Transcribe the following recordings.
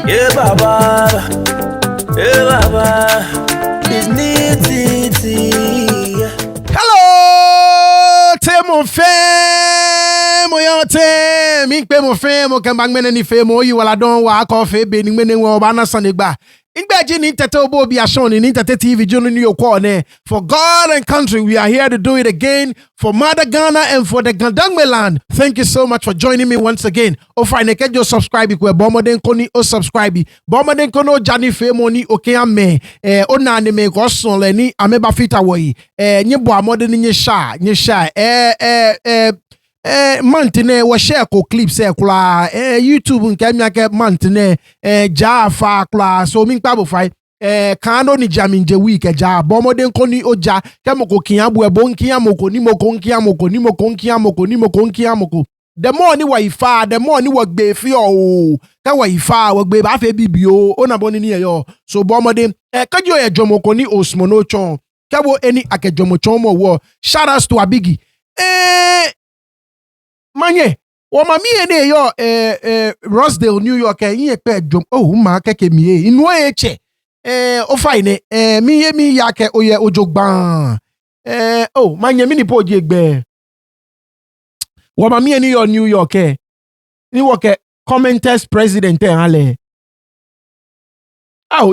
Yeah, Baba. Yeah, Baba. It's neat. Hello, Temo fam, yo tem, ikpe mo fam, o kembang mene ni fam, o yi wala don wa kofe be ni mene wo ba na sanigba. Ingbeji ni tete obo bi ashon ni tete TV jono ni yoko ne. For God and country, we are here to do it again for Mother Ghana and for the Gandangme land. Thank you so much for joining me once again. O fine ke jo subscribe ko bomoden ko ni o subscribe. Bomoden ko no jani famo ni okay ame. O na ne me ko son le ni ameba fita wo yi. Nye bo amode ni nye sha. Mantine wa share ko clips kula YouTube nke miake mantine ja fa kula so mi kpabo fai kando ni jaminje week ja bomoden ko ni oja kemoko kiabu ebo nkiamoko ni moko nkiamoko ni moko nkiamoko ni moko nkiamoko the more ni wa ifa the more ni wa gbe fi o ka wa ifa wa gbe ba fe bibio ona boni ni yo so bomoden kajo e jomoko ni osmono chon kabo eni akejomo chon mo wo shout out to Abigi Manye, mami ene yo Rosedale, New York, yin pe jom ma keke mi inu eche o fine mi yake oye ojogban manye mi ni po di egbe mami ene yo New York ni wo ke commenters president hale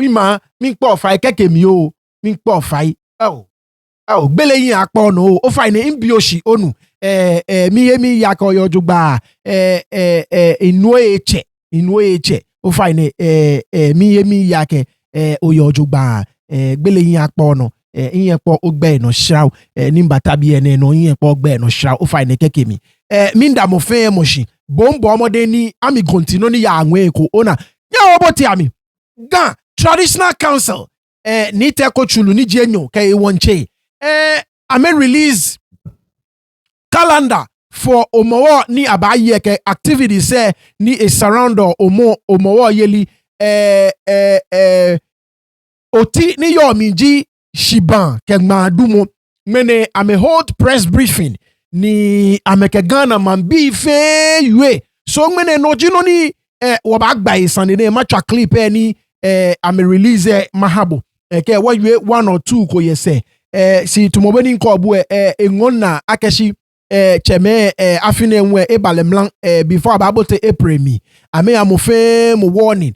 ima mi po fai keke mi o mi po fai gbele yin apo no o fine imbioshi onu mi yako yojugba inu eche o fine mi yake oyojugba gbele yin apo no yin po ogbe no shraw nimba tabi ene no yin po ogbe no shraw o fine keke mi minda mo fe moshi bombo omode ni ami continue ni ya anwe ko ona nya oboti ami gan traditional council ni te ko chulu ni jenyo ke wonche ame release calendar for Homowo ni abaye ke activities ni a surround Homowo yeli oti ni yo minji shiban ke gmadumo mene ame hold press briefing ni ameke Ghana man bi fe yue so mene no jino ni wo ba gba isan ni matcha clip ni ame release mahabo ke wa yue 1 or 2 ko yese si tumobeni nkobu engona akeshi cheme afine nwe ebalemlan before ababote apremi ame amofe mo warning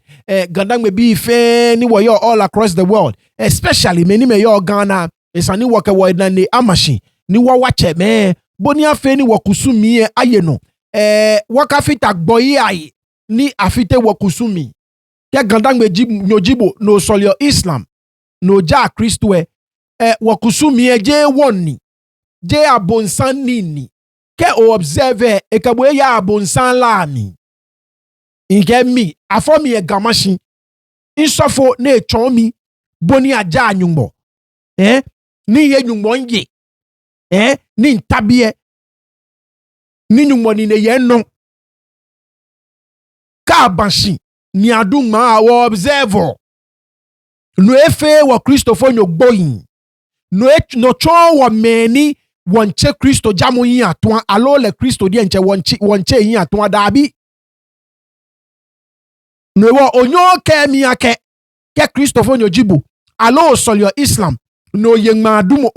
gandangme bi fe ni wo yo all across the world especially many me yo Ghana esani wo ke wo na ne amashi ni wo wa cheme boni afe ni wo kusumi aye no wo ka fita gboyi aye ni afite wo kusumi ke gandangme jibo no solio Islam no ja Christwe wakusumi je wonni je abonsan nini ke o observe ekabo ya abonsan lami nke mi afomi e gamashi insofo na echon mi boni aja anyumbo ni ye nyumbo nje ni ntabie ni nyumbo ni ne ye no ka abanshi ni aduma wo observe no efe wa Christopher nyogboyin no chon wa meni wonche Kristo jamu yin aton alo le Kristo die nche wonche yin aton dabi no wo onyo ke mi ake ke Kristo fo nyojibo alo solio Islam no ye ngmadum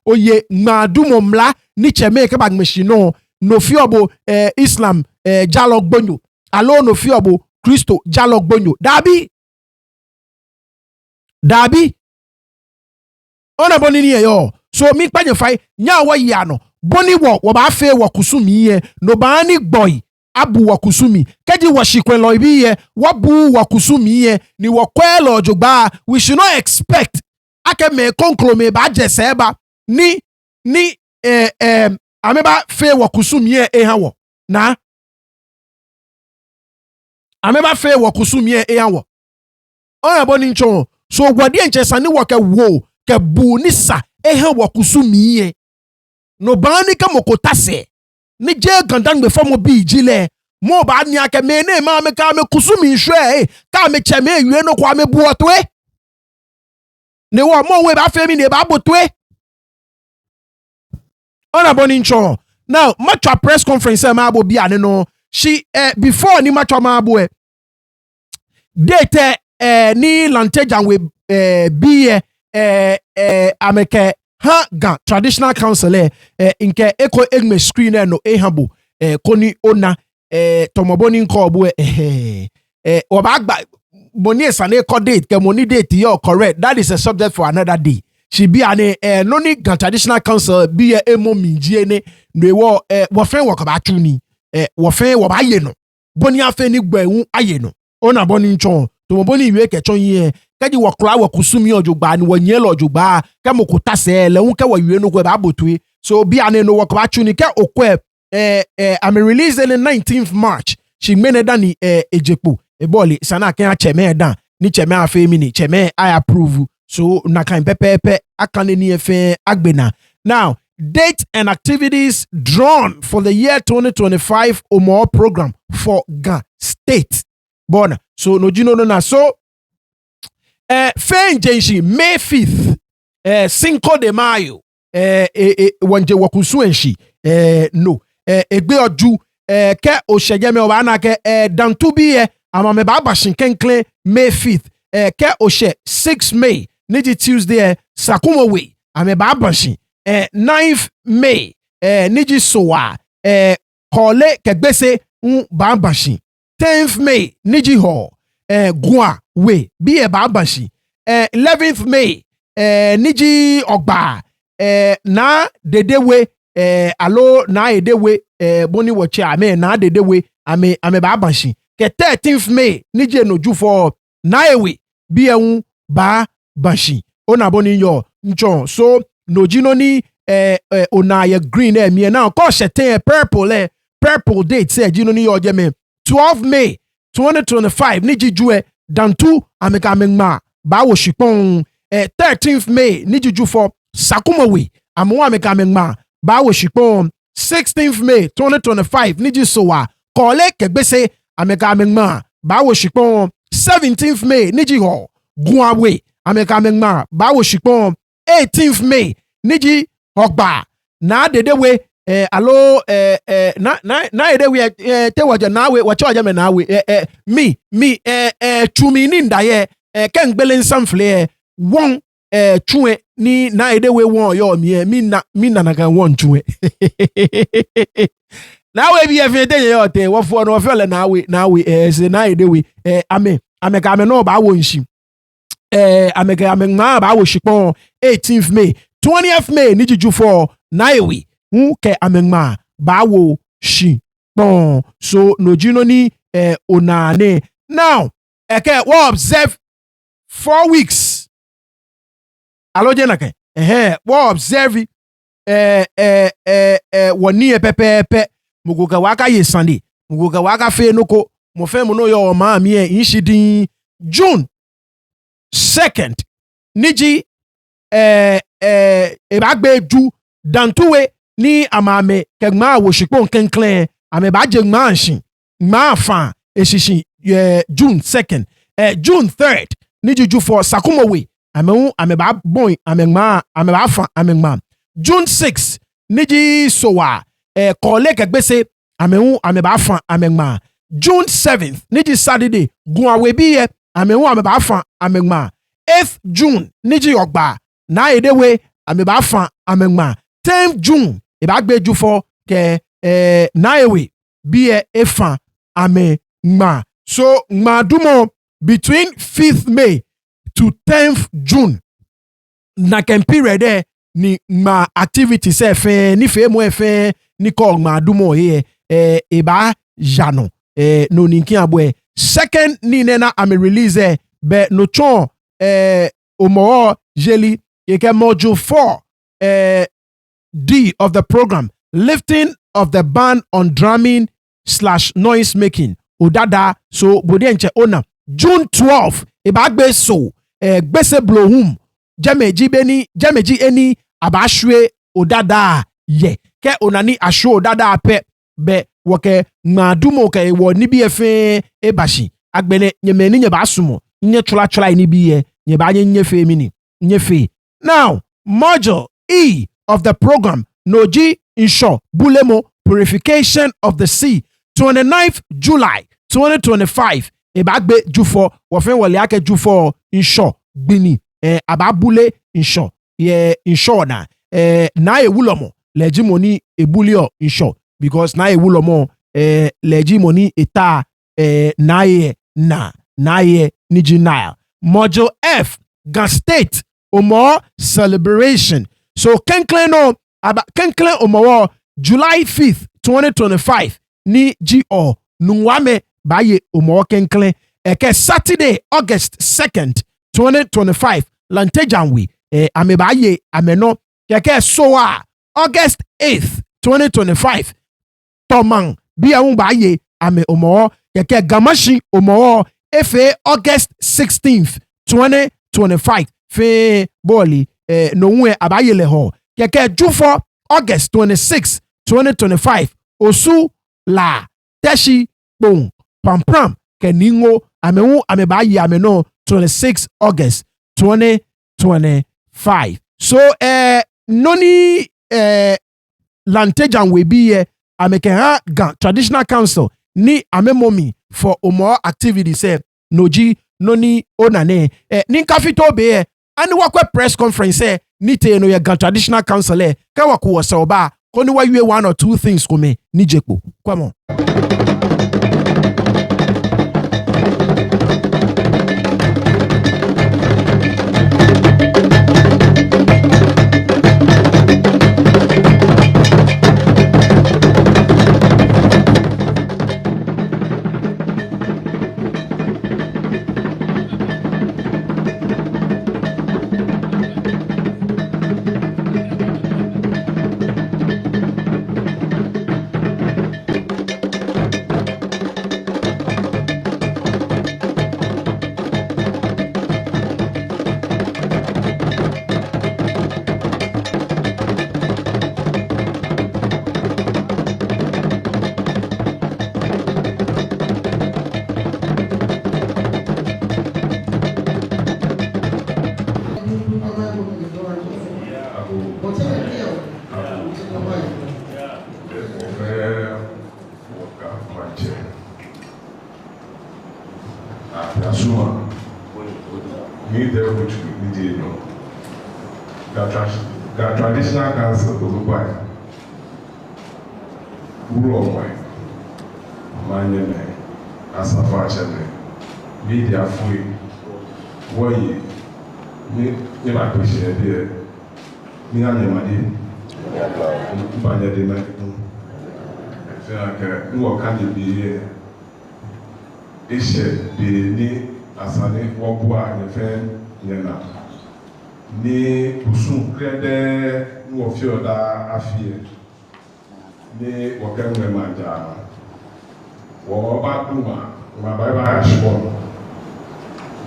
oye ngmadum mla ni cheme ke bagmeshi no fiobo Islam jalo gbonyo alo no fiobo Kristo jalo gbonyo dabi ona boni ni yo so mi panye fai nya wa ya no boni wo ba fe wo kusumi ye no ba ni boy abu wo kusumi keji wo shikwen lo ibi ye wo bu wo kusumi ye ni wo kwelo ojugba we should not expect ake me konkro me ba jese ba ni ameba fe wo kusumi ye ehawo na ameba fe wo kusumi ye ehawo ona boni ncho so gwadi enchesa ni wo ke wo ke bu ni sa wo kusumi ye no bani ka mokotase ni je gandan me fomo bi jile mo ba ni ake me ne ma me ka me kusumi hwe ka me cheme ewie no kwa me bu otwe ne wo mo we ba fe mi ne ba botwe ona boni ncho now matcha press conference ma abo bi ane no she before ni matcha ma abo date ni lantejan we be ameke ha ga traditional council nke eko egme screen no ehabo koni ona tomoboni nko obagba money esane ko date ke money date you correct. That is a subject for another day. She be an no ni ga traditional council be a emo minjie ne wo fen wo ba tuni wo fen wo ba ye no boni afe ni gba aye no ona boni nchon tomoboni iwe ke chon ye kaji wo kra wo kusumi ojugba ni wo nye lo ojugba ka mokuta se le unke wo iwe no gba abotue so be an no wo ba tuni ke okwe I'm released in the 19th March. She made dani ejepo eboli sana ken cheme dan ni cheme afemi ni cheme I approve so na kan pepepe akane ni efe agbena. Now date and activities drawn for the year 2025 Homowo program for Ga State. Bona so no jino no na so Fenjenshi May 5th 5 de Mayo wanje wakusuenshi no egbe oju ke oshegeme oba na ke dantu bi amame ba bashin kenkle May 5th ke oshe 6 May niji Tuesday Sakumowe ame ba bashin 9th May niji sowa kole kegbese ba bashin 10th May niji ho gwa we bi ba bashin 11th May niji ogba na dedewe alo na edewe boni woche ame na dedewe ame ba banshi ke 13th May nije noju for na ewe bi ehun ba banshi ona boni yo nchon so nojino ni ona ye green emi na ko sheten purple date say jino ni yo jeme 12 May 2025 niji juwe dantu ameka amengma ba wo shipon 13th May niji ju for Sakumowe amu ameka amengma ba wo shipon 16th May 2025 niji sowa kole kegbese ameka amengma ba wo shipon 17th May niji ho guawe ameka amengma ba wo shipon 18th May niji hogba na dedewe alo na edewe te waje nawe wache waje me nawe mi chumi ni ndaye kengbele nsamfle won chue ni na edewe won yo mi na kan won chue nawe bi efe te yo te wo fo no fele nawe se na edewe ame ka me no ba wo nshi ame ma ba wo shipon 18th May 20th May ni juju for na ewe ke ame ma ba wo shi bon so no jino ni onane now eke wo observe 4 weeks alo jenake wo observe woni pepepe mugoga waka ye Sunday mugoga waka fe noko mo fe mo no yo ma mi inshidin June 2nd niji ebagbe ju dantuwe ni amame kegma wo shipon kenklen ame ba je gma nshin ma fa eshishin June 2nd June 3rd niji ju for Sakumowe ame ba boy ame ba fa ame ma June 6 niji sowa kole kegbese ame ba fa ame ma June 7th niji Saturday guawe biye ame ba fa ame ma 8th June niji ogba na edewe ame ba fa ame ma 10th June e ba gbeju for ke na ewe biye efa ame ma so ma dumo between 5th May to 10th June na ken period there ni ma activity se fe ni fe mo fe ni ko ma dumo here e ba jano no ni kin abo second ni na am release be no chon Homowo jeli ke module 4 D of the program lifting of the ban on drumming / noise making odada so bodi enche ona June 12 e ba gbe so gbese blow hum jameji eni abashwe odada ye ke onani asho odada pe be woke madumo ke wo ni bi efe e bashi agbene nyemeni nye basumo nye chula ni bi ye nye ba nye fe mini nye fe. Now module E of the program noji insho bulemo purification of the sea 29th July 2025 ebagbe jufo wofen wole ake jufo insho gbini ababule insho ye insho na ewulomo leji money ebulio insho because na ewulomo leji money eta na ye niji Nile. Module F, Gan State Omo celebration. So kenklen Omo July 5th 2025 ni G.O. Nungwame baye Omo kenklen eke Saturday August 2nd 2025 lantejanwi ame baye ameno keke soa August 8th 2025 Tomang biya baye ame Omo keke Gamashi Omo efe August 16th 2025 fe boli no nwe abaye leho keke jufo August 26th 2025 osu la teshi bon pampram keningo amewu amebaye ameno 26 August 2025. So noni lantejan we be ameke Gan Traditional Council ni amemomi for Omo activity say noji noni onane ni kafito be ani wakwe press conference ni te no ye Gan Traditional Council ka wako wasa oba koni wa yue 1 or 2 things kome ni jekpo kwamo. The Traditional Council of Dubai, Uromai, Manyene, Asafa Chene, Media Fui, Woyi, Nima Christian there, Minamadi, Banyade, no can be here. Ishe, the ni Asani, Wabua, and the fan, Yena. Ni usun krede ni ofio da afie ni wakanwe manja wo ba duma ma ba ba ashbon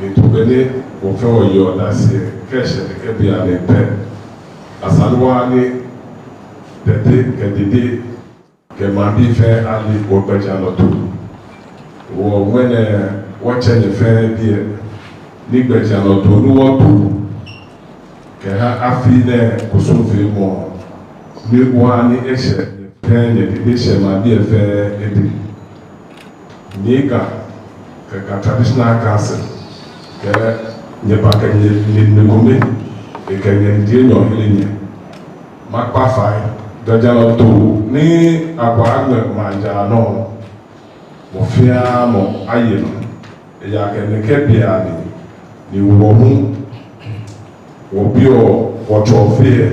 ni to bele wo fe o yo da se keshe ke bia le pe asalwa ni tete ke dede ke ma bi fe ali wo beja no to wo mwene wo chenye fe bi ni beja no to ni wo to ke ha afi ne kusufi mo ni wani eshe penye dideshe ma bi efe edi niga ke Gan Traditional Council ke nye pa ke nye negome e ke nye ndienyo hilinye makpa fai dojalo to ni akwa agwe manja no mo fia mo ayeno e ya ke ne ke bia ni wo mu Wobio Wachofe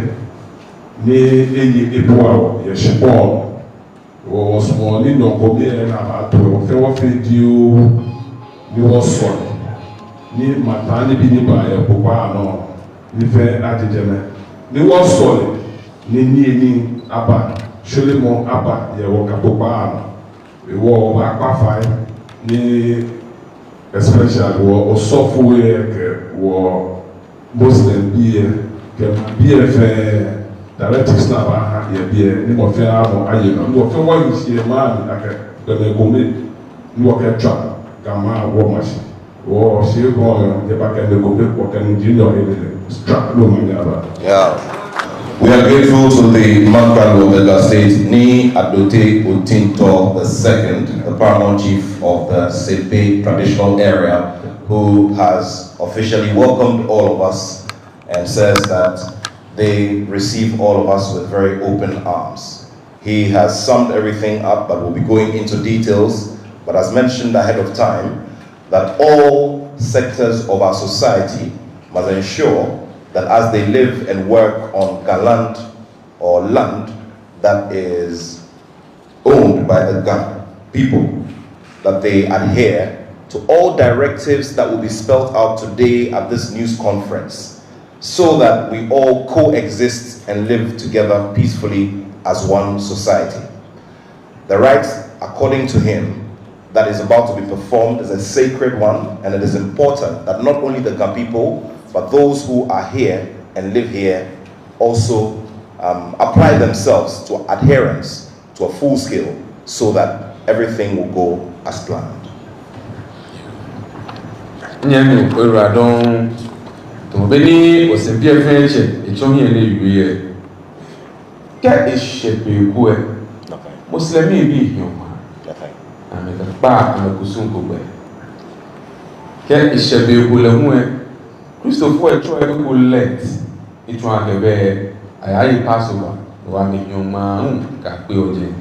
ni eyi ebuao yeshibon wo small ni no ko bi na ato wo fe wo fe dio ni wo so ni matani bi ni ba e bokwa no ni fe ajejeme ni wo so ni aba sholemo aba ye wo ka bokwa no wo ba pa ni especially wo osofo ye ke wo Muslim BF directives na ba ya bi ni mo fe amo aye no mo fe wa yisi ma ni aka be gome ni wo ke twa gama wo mashi wo si go ye ba ke be gome ko kan junior strap lo mo ba. Yeah, we are grateful to the MAKIN of Lagos State ni Adote Otinto II paramount chief of the Sepe traditional area, who has officially welcomed all of us and says that they receive all of us with very open arms. He has summed everything up, but we'll be going into details, but as mentioned ahead of time, that all sectors of our society must ensure that as they live and work on land or land that is owned by the Ga people, that they adhere to all directives that will be spelled out today at this news conference, so that we all coexist and live together peacefully as one society. The rites, according to him, that is about to be performed is a sacred one, and it is important that not only the Ga people, but those who are here and live here also apply themselves to adherence to a full scale, so that everything will go as planned. Christopher try to collect it one the I Passover wa mi nyoma ka pe oje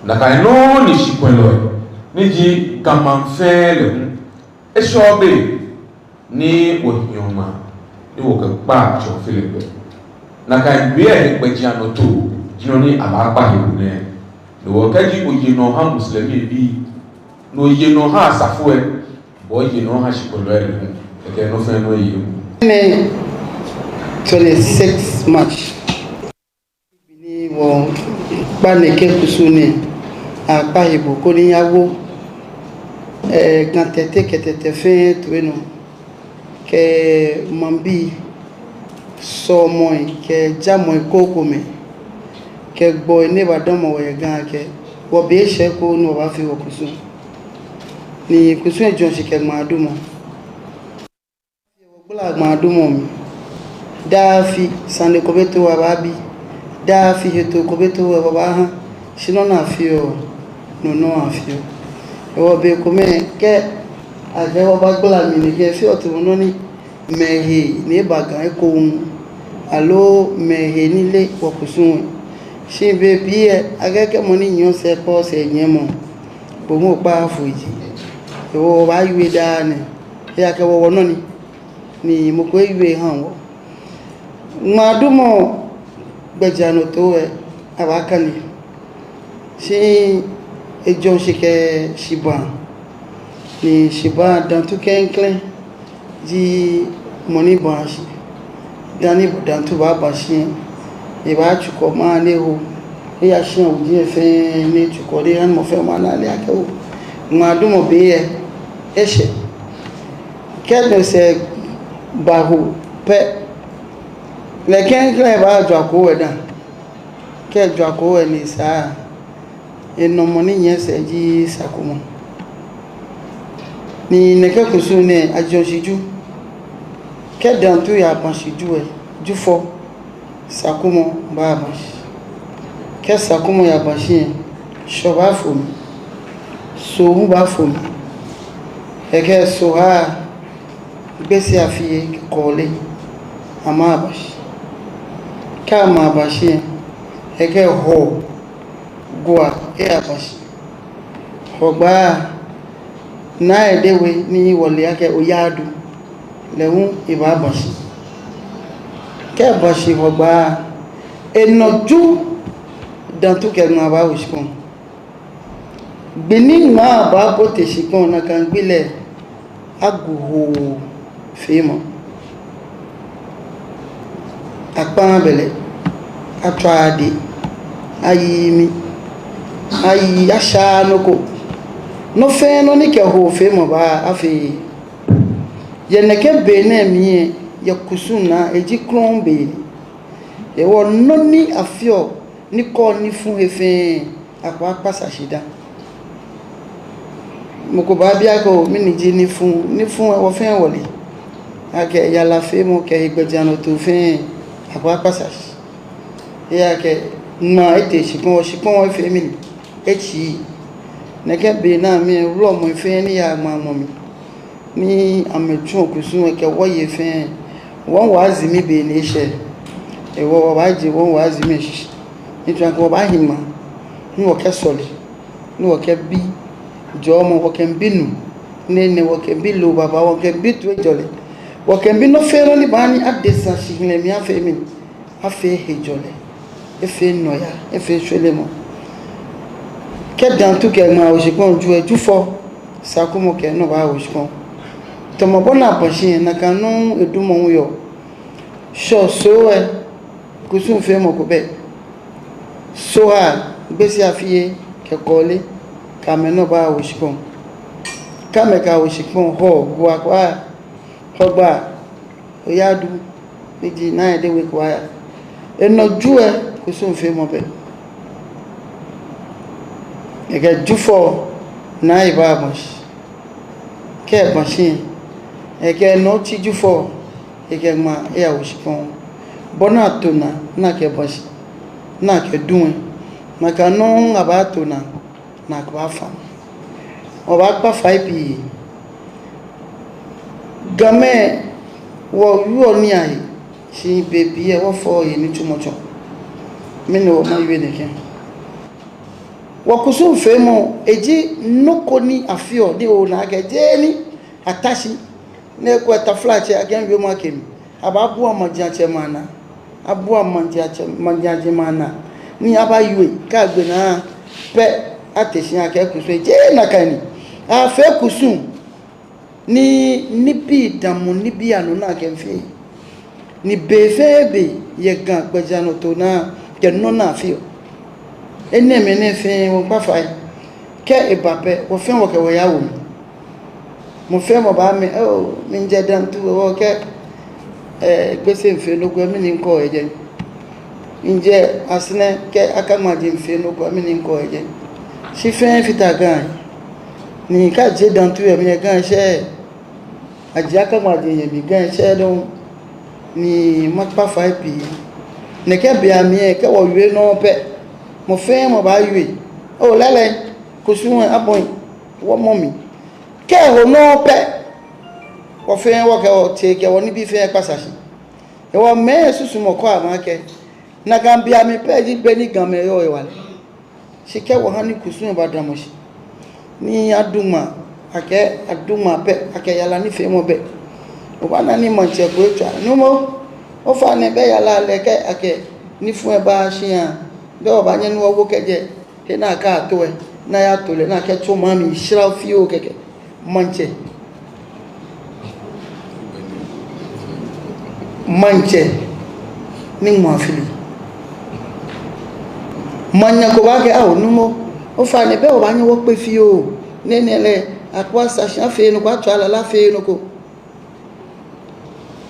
na ka no ni shikwelo ni ji kamanfele e shobe ni wo nyoma ni wo ka pa cho filipe na ka gbe e pe ji anoto jino ni abapa hebu ne wo ka ji oje no ha muslimi bi no ye no ha asafo e bo ye no ha shikwelo e okay, no friend, no you. 26 March. Bini wo baneke kusune apa ibo ko ni yawo kan tete fe tueno ke mambi so moy ke jamo ikoko me ke gbo ni badan mo we gan ke wo be se ko no ba fi wo kusun ni kusun ejo se ke ma dumo Bula madumo dafi sande kobeto wa babi dafi heto kobeto wa baba sino na fio no afio e be come ke age wa bagbola mi ni ke fio to no ni mehi ni baga e ko alo mehi ni le wo kusun shi be bi e age ke mo ni yan se ko se yen mo bo mo pa fuji e wo ba ywe da ni ya ke wo no ni ni mo ko iwe han wo madumo gbejano to e abakani si ejo sike shiba ni shiba dan tu kenkle ji moni bashi gani dan tu baba shi e ba chuko ma le ho e ya shi o je fe ni chuko de han mo fe ma na le akewo madumo be e she kele se bahu pe le kenkle ba jo ko e dan ke jo ko e ni sa eno moni yen se ji sakumo ni neke kusune ajosiju ke dan tu ya banshiju e jufo sakumo ba banshi ke sakumo ya banshi so ba fo so mu ba fo e ke so ha gbese afiye kole ama bashi ka ma bashi e ke ho goa e abashi ogba na edewe ni wole ake oyadu lehun iba bashi ke bashi ogba enoju dan tu ke ma ba wiskon gbeni ma ba bo te sikon na kan gbile aguho fimo akpa bele atwade ayimi ayi asha noko no fe no ni ke ho fimo ba afi ye ne ke be na mi ye kusuna eji kron be ye wo no ni afio ni ko ni fun efe akwa pasa shida moko ba bia ko mi ni ji ni fun e wo fe wole ake ya la fe mo ke igbejano to fe akwa pasa ya ke ma ete shipon efe mi echi neke be na me ro mo fe ni ya ma mo mi ni ametu okusun ke wo ye fe won wa zimi be ni se e wo ba je won wa zimi shi ni tran ko ba hima ni wo ke soli ni wo ke bi jo mo wo ke binu ne wo ke bi lo baba wo ke bi tu ejole wo ke bi no fe ro ni ba ni adesa shi ni mi afe mi afe ejole efe noya efe swelemo ke dan tu ke ma o shikon ju eju fo sakumo ke no ba o shikon to mo bona poshin na kanu edumo yo so e kusun fe mo ko be so a gbesi afiye ke kole ka me no ba o shikon ka me ka o shikon ho gwa kwa ho gba o yadu meji na de we kwa eno ju e kusun fe mo be ege jufo na iba bosh ke boshin ege no ti jufo ege ma e a oshipon bona tona na ke bosh na ke dun na ka no aba tona na kwa fa o ba pa 5p game wo yu oni ai si baby e wo fo yi ni tumocho mi no ma yiwe de ke wakusu femo eji noko ni afio di o na geje ni atashi ne ko ta flat again we makin ababu amajache mana abu amajache mana ni aba yiwe ka gbe na pe atesin akekusu eje na kani a fe kusun ni bi damu ni bi anu na kemfi ni befebe ye gan gbejano to na ke no na afio ene me ne fe won pa fa ke ebape wo fe wo ke wo yawo mo fe mo ba mi o mi nje dan tu wo ke gbese nfe no gbo mi ni nko eje nje asne ke akamaje nfe no gbo mi ni nko eje si fe fita gan ni ka je dan tu e mi gan se aje akamaje ye mi gan se don ni mo pa fa pi ne ke bia mi e ke wo we no pe mo fe mo ba yue o lele ko sun abon wo momi ke ho no pe wo fe wo ke o te ke wo ni bi fe pasasi e wo me susu mo ko ama ke na gambia mi pe ji gbe ni gan me yo e wale se ke wo hani kusun ba damo si ni aduma pe ake yala ni fe mo be o ba na ni mo che ko twa no mo o fa ne be yala le ke ake ni fun e ba shian be oba nye no wo keje he na ka to e na ya to le na ke to mami shira fi o keke manche ni mo afili manya ko ba ke a onumo o fa ne be oba nye wo pe fi o ne le akwa sa sha fe no kwa to ala la fe no ko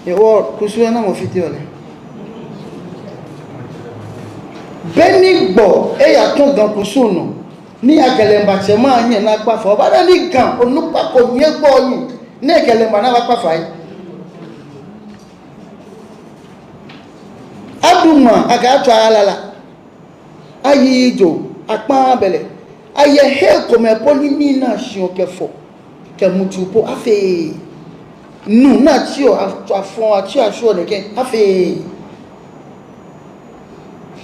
e wo kusu na mo fiti ole beni gbo e ya tun gan kusuno ni akelemba che ma yin na pa fo ba ni gan onupa ko yin gbo yin ni akelemba na pa fa yi aduma aga to alala ayi ijo apa bele aye he ko me poli ni na shion ke fo ke mutupo afe nu na ti o afon ati aso ne ke afe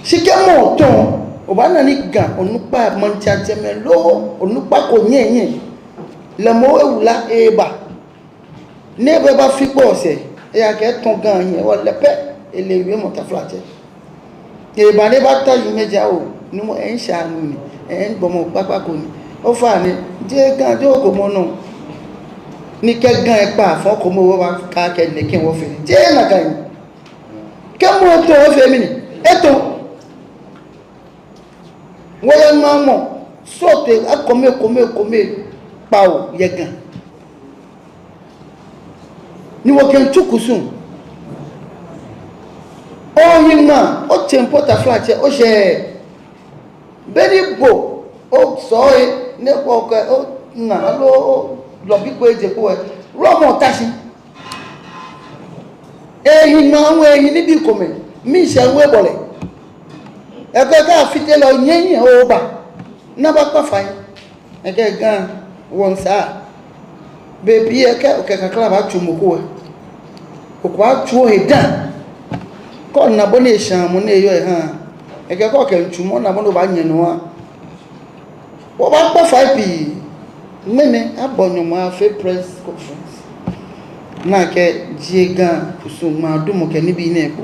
sikemo ton obana ni gan onupa manchache melo onupa ko yen le mo ewula eba ne be ba fi po se e ya ke ton gan yen wo lepe elewe mo ta flat eba ne ba ta yi meja o ni mo en shanu ni en gbo mo papa ko ni o fa ni je gan jo ko mo no ni ke gan e pa fun ko mo wo ba ka ke ni kin wo fi je na gan ke mo to o fe mi ni eto wọ́n máa mọ̀ sọ́ọ̀tẹ̀ akọ̀mẹ́ pàwọ̀ yẹgàn ni wọ́n kẹ́ ń túkù sùn oyin náà ó tẹ̀ ń pọ́tà fúláṣẹ́ ó ṣe bẹ́ẹ̀ni gbò ó sọ ẹ́ nípa ọkọ̀ ó nà ló lọ pípọ̀ èjè kó ẹ rọ́mọ̀ táṣí ẹ̀yìn náà àwọn ẹ̀yìn níbi ìkọ̀mẹ̀ mí ìṣẹ̀wé bọ̀lẹ̀ ẹgbẹ́ ká fìtẹ́ lọ yẹ́yìn ọba náà bá pàfà yìí eke gan won sa baby eke kakla ba twumoko okwa tuo hedan ko na bone shan mo na eyo ha eke ko ke ntwumo na bone ba nyeno a wo ba pa 5p meme abonyomo afa press conference na ke jiega kusuma dumo ke ni bi na eko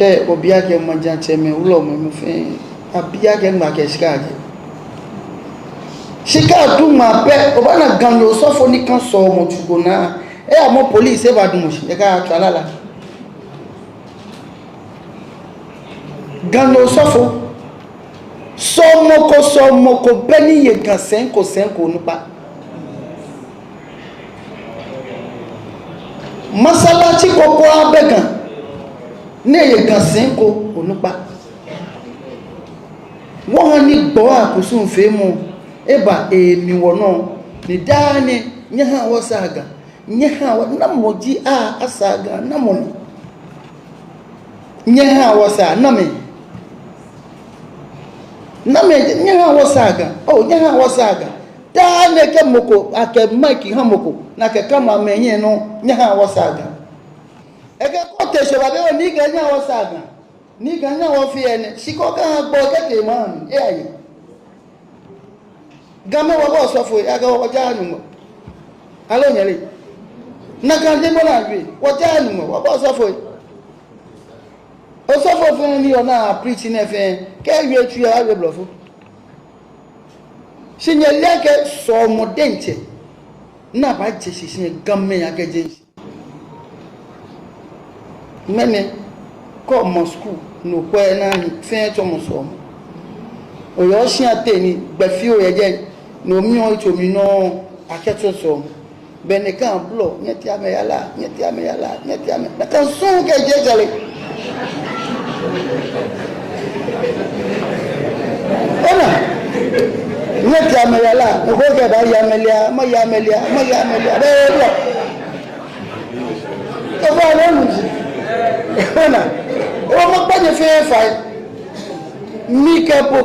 te obia ke maja cheme ulo mo fe abia ke ma ke shika duma pe obana ganlo sofo ni kan so mo tugo na e amo police e ba dumo shi e ka twalala ganlo sofo somoko beni ye kan senko nupa masalachi koko abegan ne ye kan senko onupa wọ́n ní gbọ́ àkóso ìfẹ́ mú ẹbà èmì wọ̀nà ní dáánì nyẹ́hàn wọ́n sáàgà nyẹ́hàn wọ́n námọ̀ jí àsáàgà námọ̀ ní nyẹ́hàn wọ́n sáà námẹ̀ nyẹ́hàn wọ́n sáàgà nyẹ́hàn wọ́n sáàgà dáánì kẹ́ mọ́kò akẹ́ máìkì hàn mọ́kò na kẹ́ kama mẹ́yìn nù nyẹ́hàn wọ́n sáàgà ẹgẹ́ kọ́ tẹ̀sọ̀ bàbá wọn ní gẹ̀ nyẹ́hàn wọ́n sáàgà ni gana wo fi ene siko ka gbo kete man e ayi game wo bo so fo aga wo janu mo alo nyele na kan de mo la bi wo janu mo wo bo so fo o so fo fun ni ona preach na fe ke wi tu ya we blofo sinye leke so mo dente na ba je sinye game ya ke je mene ko Moscow no kwe na fe to mo so o yo si ate ni gba fi o ye je no mi o to mi no aketo so be ne kan blo nyeti ameyala na kan so ke je jale ona nyeti ameyala o ko ke ba ya melia be blo o ba no mu ona o mo gba je fe fa mi kepo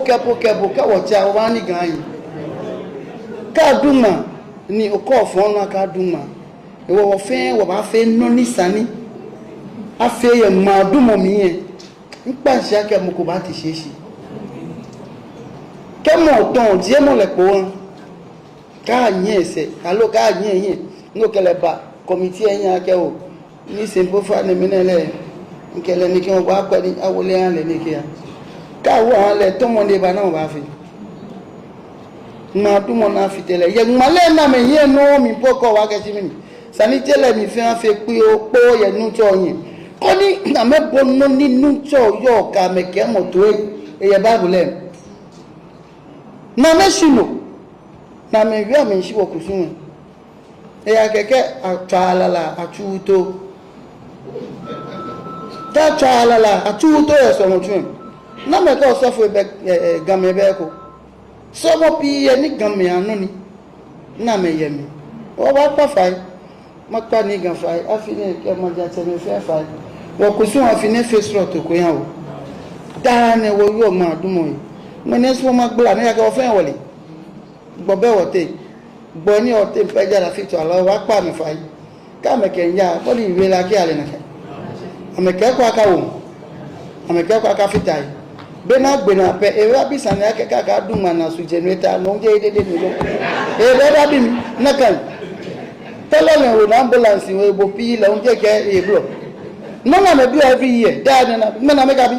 ka wo cha o ba ni gan yi ka duma ni o ko fo na ka duma e wo fe wo ba fe no ni sani a fe ye ma dumo mi yen npa se ake mo ko ba ti sesi ke mo ton die mo le po ka yin ese alo ka yin no kele ba committee yin ake o ni simple fa ni mi nele nkele ni ki won ba pa ni awole an le ni ki ya ka wo an le to mo le ba na ba fi ma du mo na fi tele ye male na me yen no mi poko wa ke ti mi sani tele mi fi an fe pe o po ye nu to yin ko ni na me bo no ni nu to yo ka me ke mo to e ye bible na me shino na me wi am shi wo kusun e ya keke atwalala atuto ta twalala atuto e so mo tun na me ko so fo be game be ko so mo pi ye ni game anu ni na me ye mi o wa pa fai mo pa ni gan fai afini ke mo ja te me fe fai wo kusun afini face rot ko yan o da ne wo yo ma dumo yi mo ne so ma gbla ni ka o fe wole gbo be wote gbo ni o te pe ja la fi to ala wa pa mi fai ka me ke nya ko ni iwe la ki ale na ke ameke kwa ka wo ameke kwa ka fitai be na gbe na pe e wa bi san ya ke ka dun ma na su generator no je dede ni lo e be da bi mi na kan tele le wo na ambulance we bo pi le on je ke e blo no na me bi every year da na me na me ka bi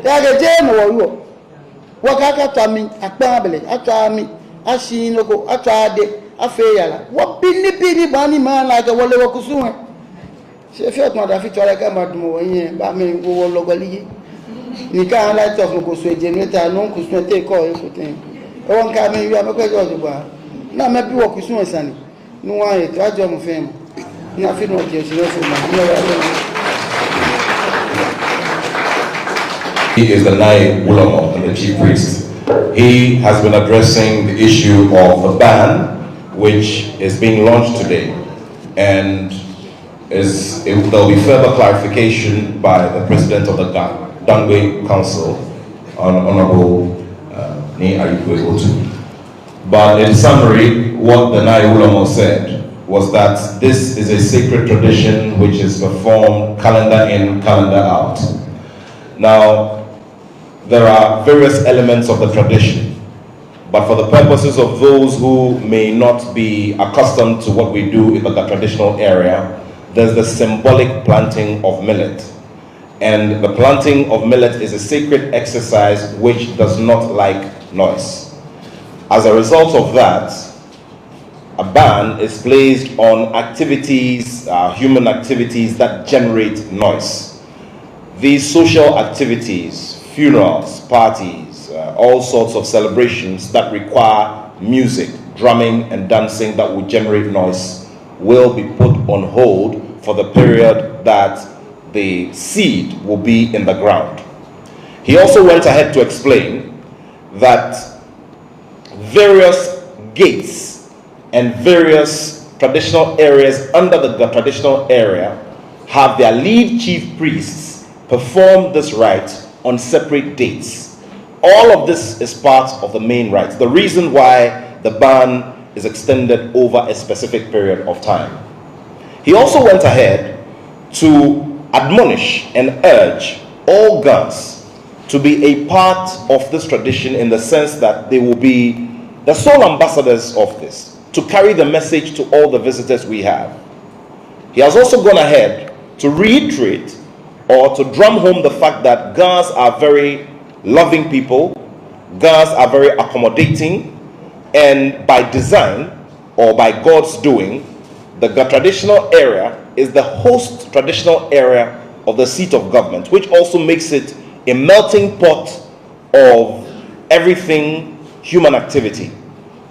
ya ke je no wo yo wo ka ta mi apa abele ata mi asin loko ata ade afe yala wo bi ni ba ni ma la ke wo le wo kusun se fe ton da fi to re ka ma dun wo yin ba mi wo lo goli ni ka light of ko so generator no ku so te ko e so ten e won ka mi wi ameko jo gba na me bi wo ku so sani nu wa e to ajo mo fe mo na fi no ke se fo ma ni wa He is the Nai Ulama and the chief priest. He has been addressing the issue of the ban, which is being launched today, and there will be further clarification by the president of the Dangwe Council, Honorable ni ayikwe otu. But in summary, what the Nai Ulamo said was that this is a sacred tradition which is performed calendar in, calendar out. Now, there are various elements of the tradition, but for the purposes of those who may not be accustomed to what we do in the traditional area, there's the symbolic planting of millet. And the planting of millet is a sacred exercise which does not like noise. As a result of that, a ban is placed on activities, human activities that generate noise. These social activities, funerals, parties, all sorts of celebrations that require music, drumming and dancing that would generate noise will be put on hold for the period that the seed will be in the ground. He also went ahead to explain that various gates and various traditional areas under the traditional area have their lead chief priests perform this rite on separate dates. All of this is part of the main rites. The reason why the ban is extended over a specific period of time. He also went ahead to admonish and urge all Gans to be a part of this tradition in the sense that they will be the sole ambassadors of this, to carry the message to all the visitors we have. He has also gone ahead to reiterate or to drum home the fact that Gans are very loving people, Gans are very accommodating, and by design or by God's doing, the traditional area is the host traditional area of the seat of government, which also makes it a melting pot of everything human activity.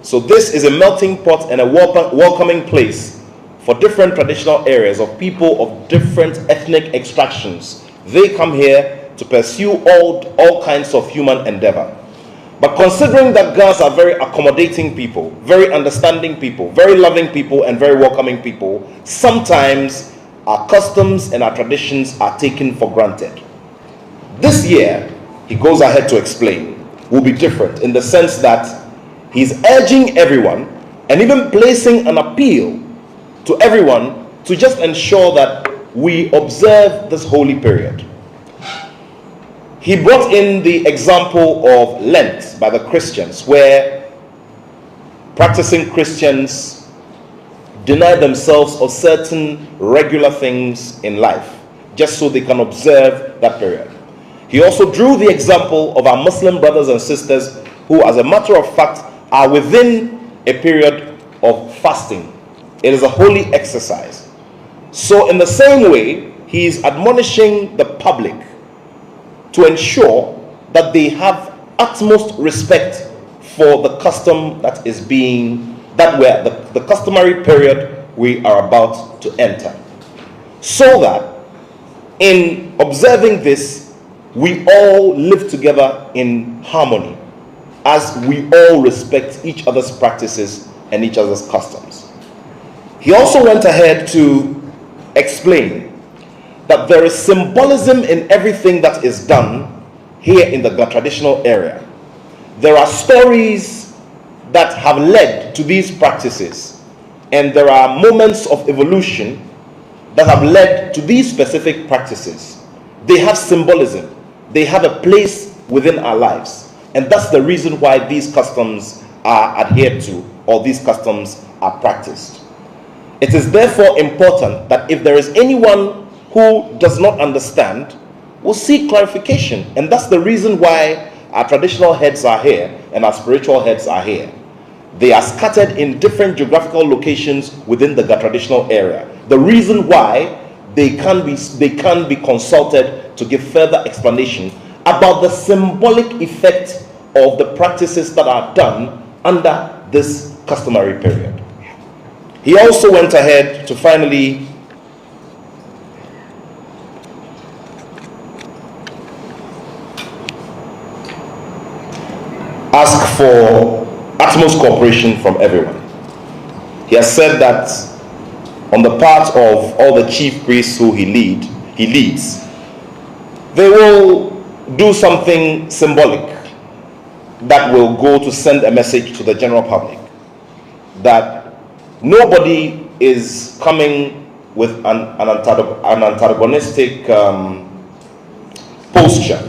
So this is a melting pot and a welcoming place for different traditional areas of people of different ethnic extractions. They come here to pursue all kinds of human endeavor. But considering that Gans are very accommodating people, very understanding people, very loving people, and very welcoming people, sometimes our customs and our traditions are taken for granted. This year, he goes ahead to explain, will be different in the sense that he's urging everyone and even placing an appeal to everyone to just ensure that we observe this holy period. He brought in the example of Lent by the Christians, where practicing Christians deny themselves of certain regular things in life just so they can observe that period. He also drew the example of our Muslim brothers and sisters who, as a matter of fact, are within a period of fasting. It is a holy exercise. So in the same way, he is admonishing the public to ensure that they have utmost respect for the custom that is the customary period we are about to enter. So that in observing this, we all live together in harmony as we all respect each other's practices and each other's customs. He also went ahead to explain that there is symbolism in everything that is done here in the traditional area. There are stories that have led to these practices, and there are moments of evolution that have led to these specific practices. They have symbolism. They have a place within our lives, and that's the reason why these customs are adhered to or these customs are practiced. It is therefore important that if there is anyone who does not understand, we'll seek clarification, and that's the reason why our traditional heads are here and our spiritual heads are here. They are scattered in different geographical locations within the traditional area. The reason why they can be consulted to give further explanation about the symbolic effect of the practices that are done under this customary period. He also went ahead to finally ask for utmost cooperation from everyone. He has said that on the part of all the chief priests who he leads, they will do something symbolic. that will go to send a message to the general public that nobody is coming with an antagonistic posture.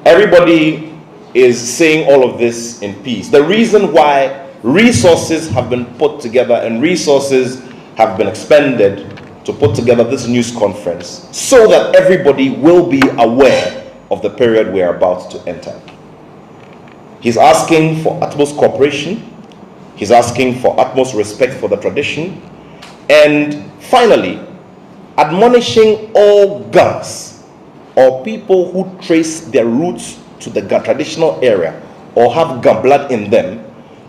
Everybody is saying all of this in peace. The reason why resources have been put together and resources have been expended to put together this news conference so that everybody will be aware of the period we are about to enter. He's asking for utmost cooperation. He's asking for utmost respect for the tradition. And finally, admonishing all Gans or people who trace their roots to the Gan traditional area or have Gan blood in them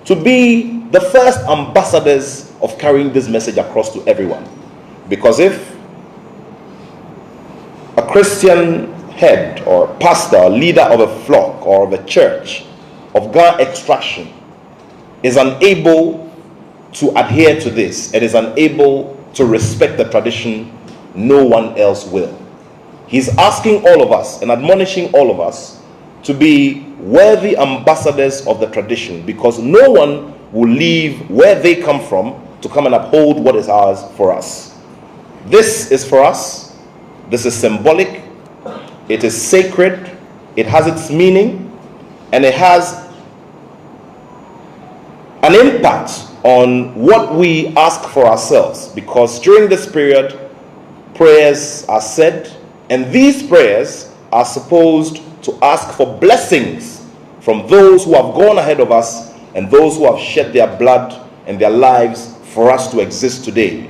to be the first ambassadors of carrying this message across to everyone. Because if a Christian head or pastor or leader of a flock or of a church of Gan extraction is unable to adhere to this and is unable to respect the tradition, no one else will. He's asking all of us and admonishing all of us to be worthy ambassadors of the tradition, because no one will leave where they come from to come and uphold what is ours for us. This is for us. This is symbolic. It is sacred. It has its meaning, and it has an impact on what we ask for ourselves, because during this period prayers are said, and these prayers are supposed to ask for blessings from those who have gone ahead of us and those who have shed their blood and their lives for us to exist today.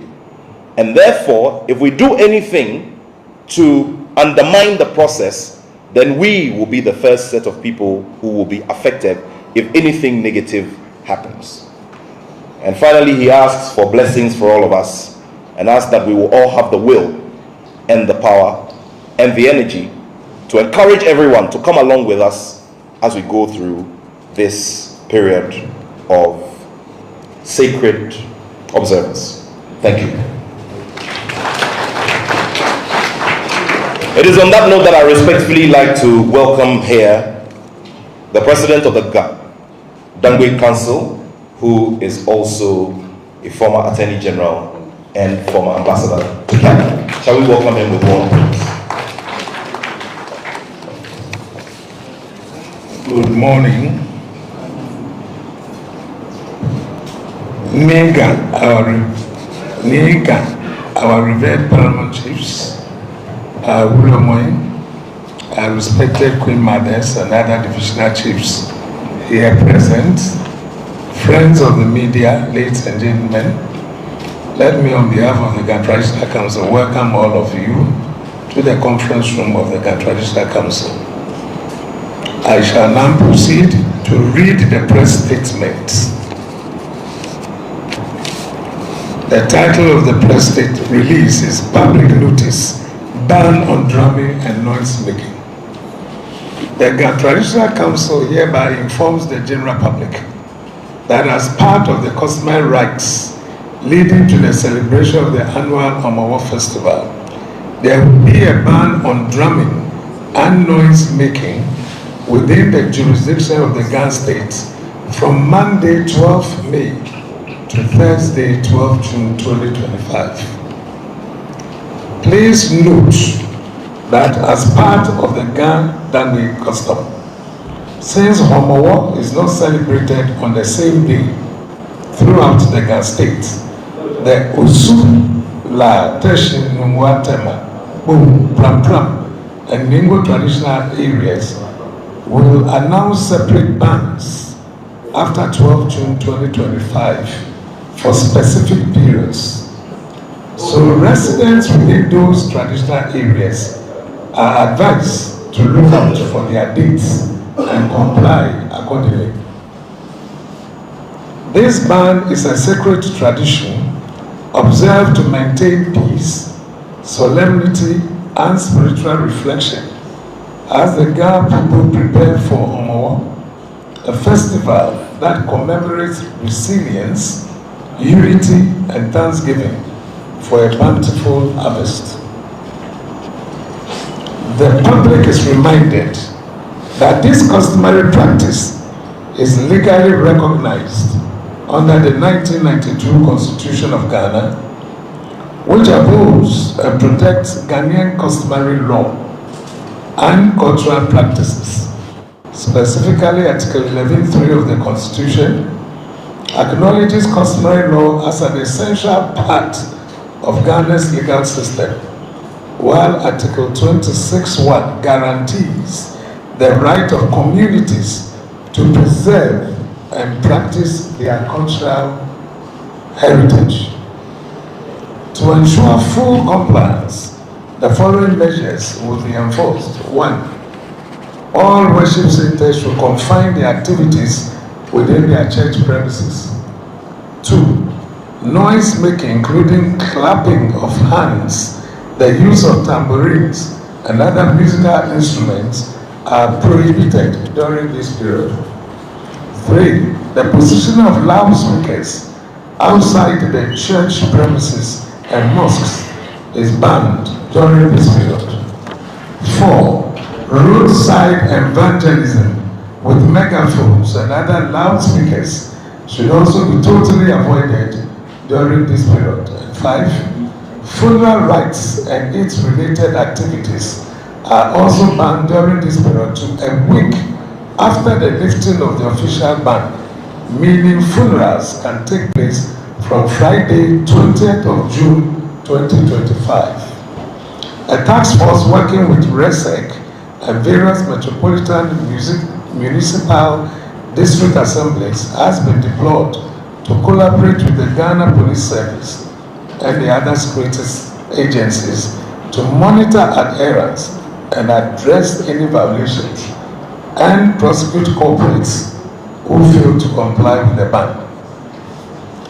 And therefore, if we do anything to undermine the process, then we will be the first set of people who will be affected if anything negative happens. And finally, he asks for blessings for all of us and asks that we will all have the will and the power and the energy to encourage everyone to come along with us as we go through this period of sacred observance. Thank you. It is on that note that I respectfully like to welcome here the President of the Dangwe Council, who is also a former Attorney General and former Ambassador to Canada. Shall we welcome him with warm applause? Good morning. Our revered paramount chiefs, our respected Queen Mothers and other divisional chiefs here present, friends of the media, ladies and gentlemen, let me on behalf of the Gan Traditional Council welcome all of you to the conference room of the Gan Traditional Council. I shall now proceed to read the press statement. The title of the press statement release is Public Notice, Ban on Drumming and Noise Making. The Gan Traditional Council hereby informs the general public that as part of the customary rites leading to the celebration of the annual Homowo festival, there will be a ban on drumming and noise making within the jurisdiction of the Gan State from Monday 12 May to Thursday 12 June 2025. Please note that as part of the Gan Dangwe custom, since Homowo is not celebrated on the same day throughout the Gan State, the Usu, La, Teshin, Numwatema, Boom, Pram Pram, and Ningo traditional areas will announce separate bans after 12 June 2025 for specific periods. So residents within those traditional areas are advised to look out for their dates and comply accordingly. This ban is a sacred tradition observed to maintain peace, solemnity, and spiritual reflection as the Gan people prepare for Homowo, a festival that commemorates resilience, unity, and thanksgiving for a bountiful harvest. The public is reminded that this customary practice is legally recognized under the 1992 Constitution of Ghana, which upholds and protects Ghanaian customary law and cultural practices. Specifically, Article 11.3 of the Constitution acknowledges customary law as an essential part of Ghana's legal system, while Article 26.1 guarantees the right of communities to preserve and practice their cultural heritage. To ensure full compliance, the following measures will be enforced. 1. All worship centers should confine their activities within their church premises. 2. Noise making, including clapping of hands, the use of tambourines, and other musical instruments are prohibited during this period. 3. The position of loudspeakers outside the church premises and mosques is banned during this period. 4. Roadside evangelism with megaphones and other loudspeakers should also be totally avoided during this period. And 5. Funeral rites and its related activities are also banned during this period to a week after the lifting of the official ban, meaning funerals can take place from Friday, 20th of June 2025. A task force working with RESEC and various metropolitan municipal district assemblies has been deployed to collaborate with the Ghana Police Service and the other security agencies to monitor adherence and address any violations and prosecute culprits who fail to comply with the ban.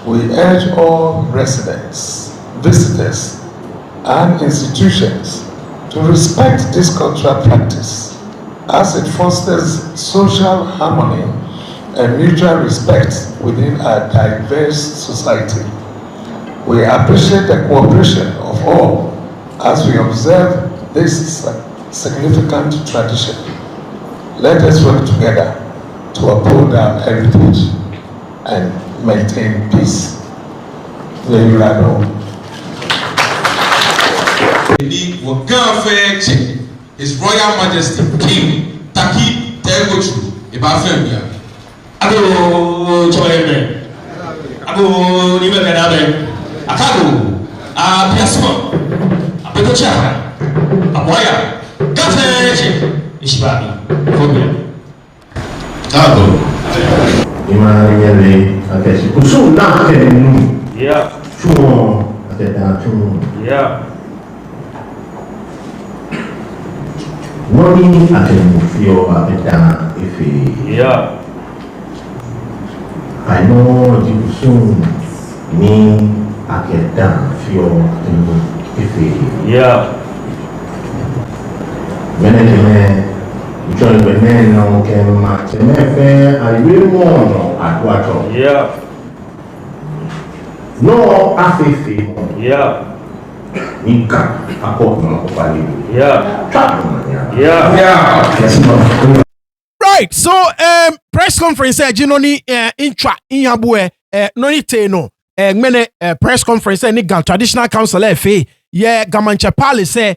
We urge all residents, visitors, and institutions to respect this cultural practice as it fosters social harmony and mutual respect within a diverse society. We appreciate the cooperation of all as we observe this significant tradition. Let us work together to uphold our heritage and maintain peace. There you are. His Royal Majesty King Taki Tegochu Ibafemia. Ado Choyeme. Ado Nimenabe. Akado. Piasmo. Apetocha. Aboya. Gafe Ishbami. Phobia. Ado. Imani akesi kusu na kenu. Yeah. Chuo ateta. Yeah. Noni atemufio apeta ife. Yeah. I know the soon ni aketa fio atemu ife. Yeah. Menene join veneno kema temefe aliwemo atwato. Yeah. No afefe. Yeah. Nika akokno kupali. Yeah. Yeah. Yeah. Right, so press conference jinoni intra inyabue noni teno ngmene press conference ni Ghana Traditional Council FA ye Gamanche Palace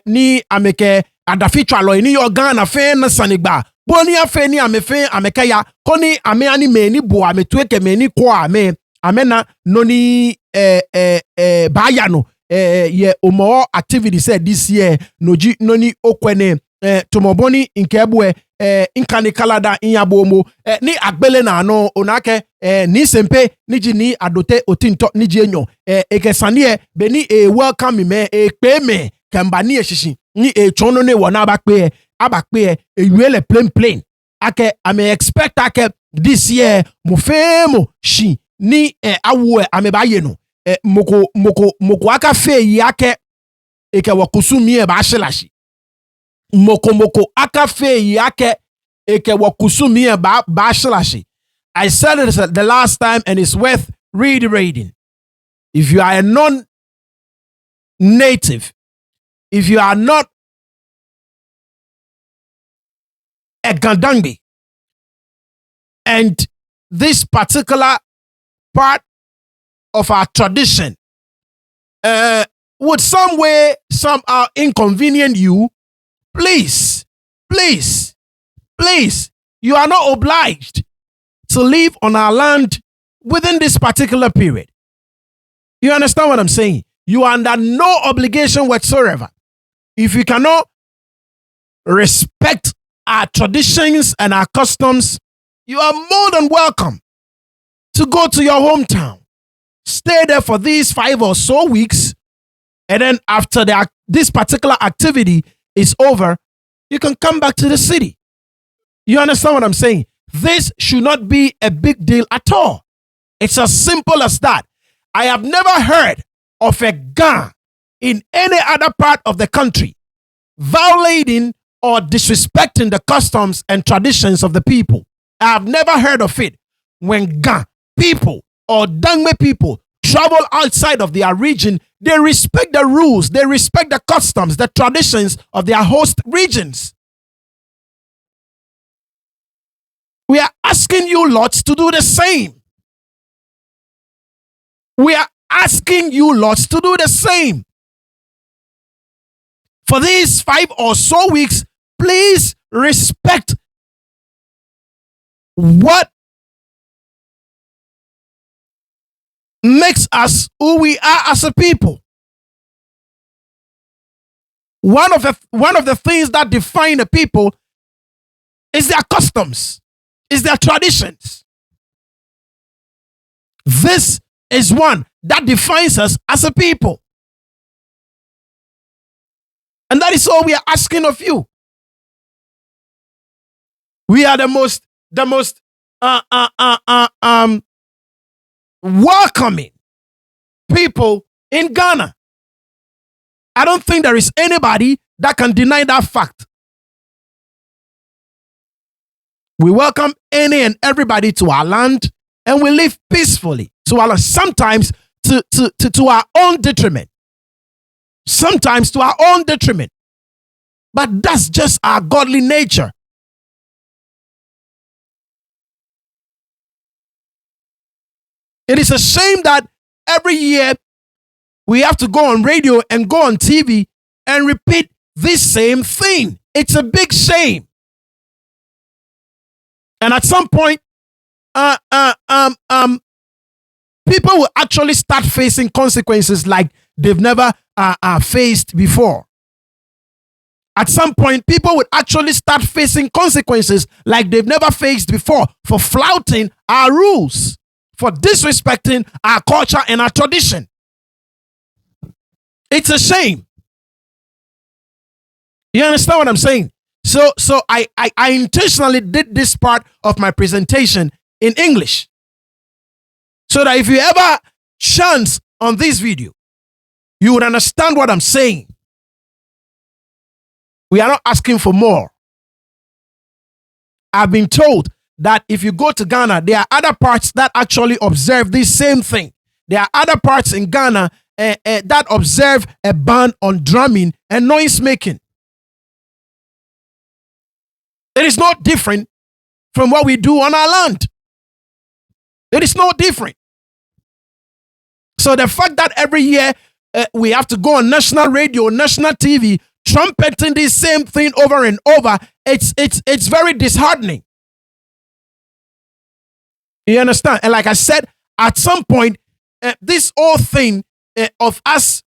ni ameke adafitwa lo ni yo Ghana fe na sanigba boni afe ni amefe ameka ya koni ame ani me ni bo ametueke me ni kwa ame amena noni baya no ye Homowo activity said this year noji noni okwene tomoboni nkebwe inkani kalada inyabomo ni agbele na ano onake ni sempe ni jini adote otinto ni jenyo ekesanie beni welcome me pe kambani eshishi ni chono ne wona abakpe ewiele plain ake ame expect ake this year mo femo shi ni awo amebaye no moko aka fe yake eke wakusumi ba shilashi moko aka fe yake eke wakusumi ba shilashi. I said it the last time and it's worth reiterating. If you are a non-native, if you are not Gandangbi. And this particular part of our tradition would some way, somehow inconvenient you, please, you are not obliged to live on our land within this particular period. You understand what I'm saying? You are under no obligation whatsoever. If you cannot respect our traditions and our customs, you are more than welcome to go to your hometown. Stay there for these 5 or so weeks. And then after this particular activity is over, you can come back to the city. You understand what I'm saying? This should not be a big deal at all. It's as simple as that. I have never heard of a Ga in any other part of the country violating or disrespecting the customs and traditions of the people. I have never heard of it. When Ga people or Dangme people travel outside of their region, they respect the rules, they respect the customs, the traditions of their host regions. We are asking you lots to do the same. We are asking you lots to do the same. For these 5 or so weeks, please respect what makes us who we are as a people. One of the things that define a people is their customs, is their traditions. This is one that defines us as a people. And that is all we are asking of you. We are the most welcoming people in Ghana. I don't think there is anybody that can deny that fact. We welcome any and everybody to our land, and we live peacefully to our land, sometimes to our own detriment. Sometimes to our own detriment. But that's just our godly nature. It is a shame that every year we have to go on radio and go on TV and repeat this same thing. It's a big shame. And at some point, people will actually start facing consequences like they've never faced before. At some point, people would actually start facing consequences like they've never faced before for flouting our rules, for disrespecting our culture and our tradition. It's a shame. You understand what I'm saying? So I intentionally did this part of my presentation in English, so that if you ever chance on this video, you would understand what I'm saying. We are not asking for more. I've been told that if you go to Ghana, there are other parts that actually observe this same thing. There are other parts in Ghana that observe a ban on drumming and noise making. It is not different from what we do on our land. It is not different. So the fact that every year we have to go on national radio, national TV, trumpeting the same thing over and over, it's very disheartening. You understand? And like I said, at some point, this whole thing of us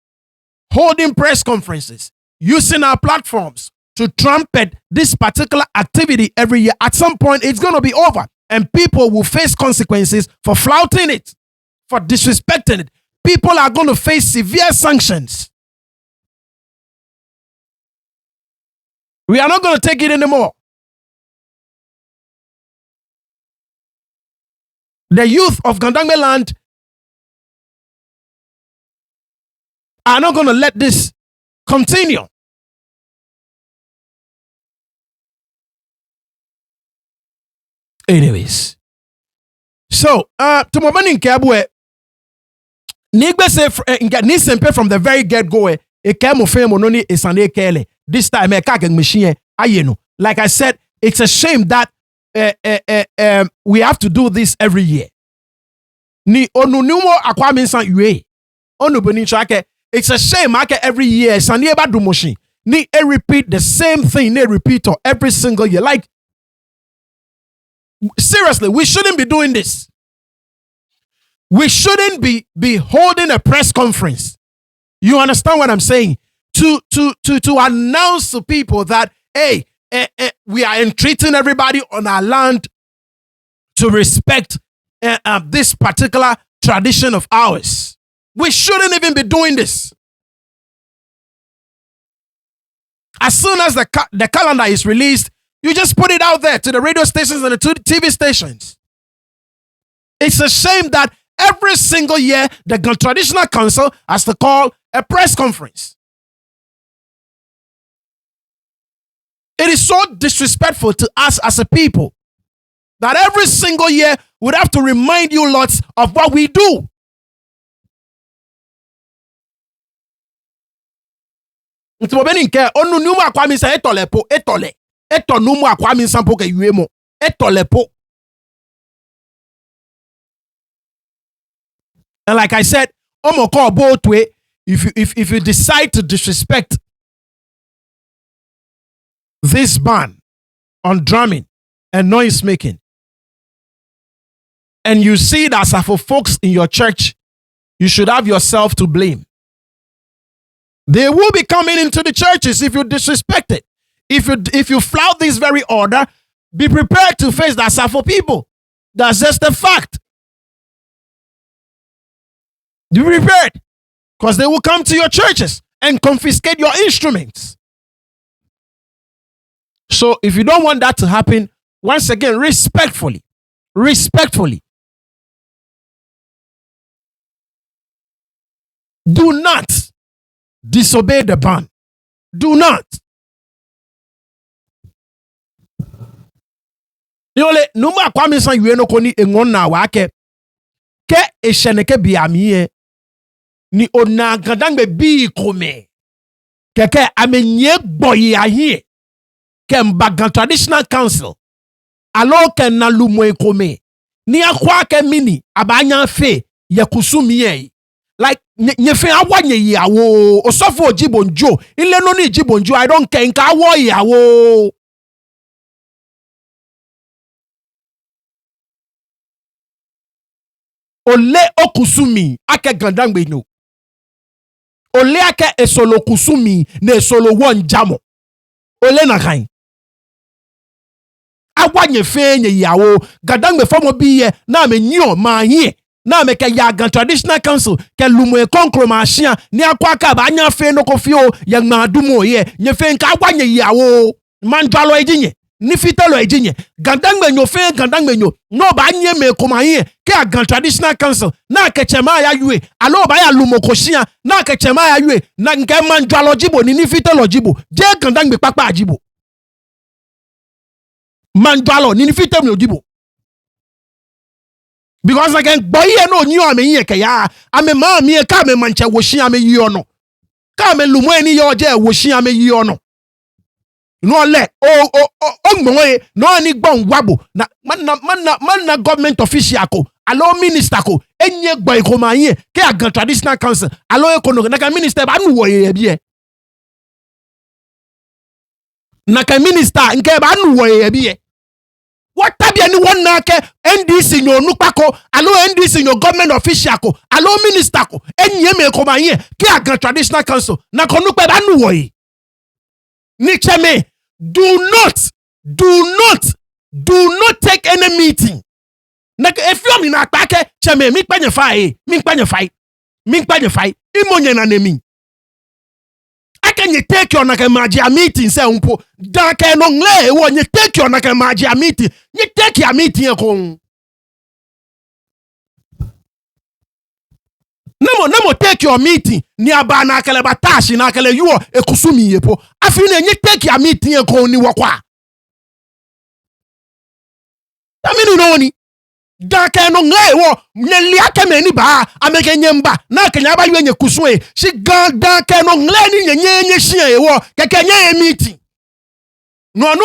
holding press conferences, using our platforms to trumpet this particular activity every year, at some point it's going to be over, and people will face consequences for flouting it, for disrespecting it. People are going to face severe sanctions. We are not going to take it anymore. The youth of Gandangme land are not going to let this continue. Anyways, so to moment in Kabwe, Nigbe say Nisempe from the very get go, e kemo femo noni isane kele. This time e kage machine ayeno. Like I said, it's a shame that we have to do this every year. Ni onunumo akwaminsan yue. It's a shame every year. Sanieba dumoshi. Ni repeat the same thing. They repeat every single year. Like, seriously, we shouldn't be doing this. We shouldn't be holding a press conference. You understand what I'm saying? To announce to people that, hey, we are entreating everybody on our land to respect this particular tradition of ours. We shouldn't even be doing this. As soon as the calendar is released, you just put it out there to the radio stations and the TV stations. It's a shame that every single year, the Traditional Council has to call a press conference. It is so disrespectful to us as a people that every single year we'd have to remind you lots of what we do. And like I said, both way. If you decide to disrespect this ban on drumming and noise making, and you see that as for folks in your church, you should have yourself to blame. They will be coming into the churches if you disrespect it. If you flout this very order, be prepared to face that for people. That's just a fact. Be prepared, because they will come to your churches and confiscate your instruments. So if you don't want that to happen, once again, respectfully, do not disobey the ban. Do not. Yole numa kwame san yue no koni engon na wake ke esheneke biamie ni ona gadangbe bi kome keke amenye boyi ahie ke mbagan Traditional Council alo ke na lumo ekome ni akwa ke mini abanya fe yakusumi ye like nyefe awanye yawo osofo ojibonjo ile no ni jibonjo I don't care nka awo yawo ole okusumi ake gandangbe no ole ake esolo kusumi na esolo won jamo ole na kan awanye fe nye yawo gandangbe fomo biye na me nyo ma hie na me ke yagan Traditional Council ke lumo e konkro machia ni akwa ka ba anya fe no kofio ye madumo ye nye fe nka awanye yawo manjalo ejinye ni fitelo ejinye gandangbe nyo fe gandangbe nyo no ba nye me komaye ke agan Traditional Council na ke chema ya yue alo ba ya lumo koshia na ke chema ya yue na nke manjalo jibo ni fitelo jibo je gandangbe papa jibo manjalo ni fitelo jibo. Because again, boy, no new ame yeke ya ame ma mi ka me manche woshi ame yi ono ka me lumo eni yo je woshi ame yi ono no le o ngwe no ni gbon wabo na man government official ko alo minister ko enye gbo ko ma yin ke agan Traditional Council alo ekono na ka minister ba nu wo ye bie na ka minister nke ba nu wo ye bie. What tabi anyone na ke NDC nyo nukpako alo NDC nyo government official ko alo minister ko enye me ko ma yin ke agan Traditional Council na ko nukpe ba nu wo yi ni cheme do not take any meeting. Like if you mean attack cheme mi kpanye fai imonye na nemi can you take your naka magia meeting say umpo da ke no ngle wo you take your naka magia meeting you take your meeting ko nemo take your meeting ni aba na kale batashi na kale yuo ekusumi yepo afi na you take your meeting ko ni wakwa aminu no ni da ke no ngle wo nyeli akeme ni ba ameke nyemba na kenya ba yenye kusue shi da ke no ngle ni nyenye shia ye wo keke nye meeting no